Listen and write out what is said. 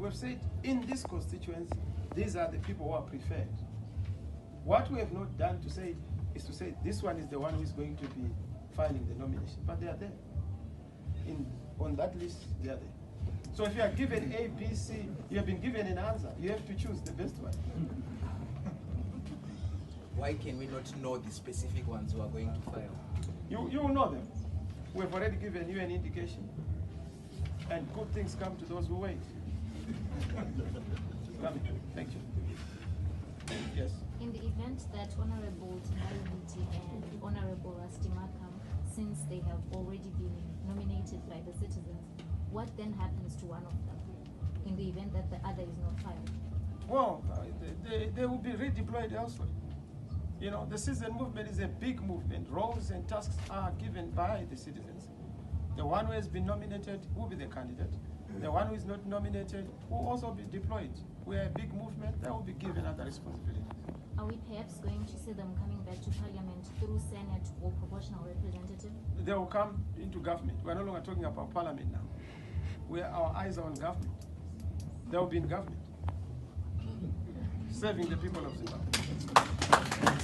we've said in this constituency, these are the people who are preferred. What we have not done to say is to say this one is the one who is going to be filing the nomination, but they are there. On that list, they are there. So if you are given A, B, C, you have been given an answer. You have to choose the best one. Why can we not know the specific ones who are going to file? You will know them. We have already given you an indication. And good things come to those who wait. Thank you. Yes. In the event that Honorable Tinayuti and Honorable Rastimaka, since they have already been nominated by the citizens, what then happens to one of them in the event that the other is not filed? Well, they will be redeployed elsewhere. You know, the citizen movement is a big movement. Roles and tasks are given by the citizens. The one who has been nominated will be the candidate. The one who is not nominated will also be deployed. We are a big movement, they will be given other responsibilities. Are we perhaps going to see them coming back to Parliament through Senate or proportional representative? They will come into government. We are no longer talking about Parliament now. Our eyes are on government. They will be in government, serving the people of Zimbabwe.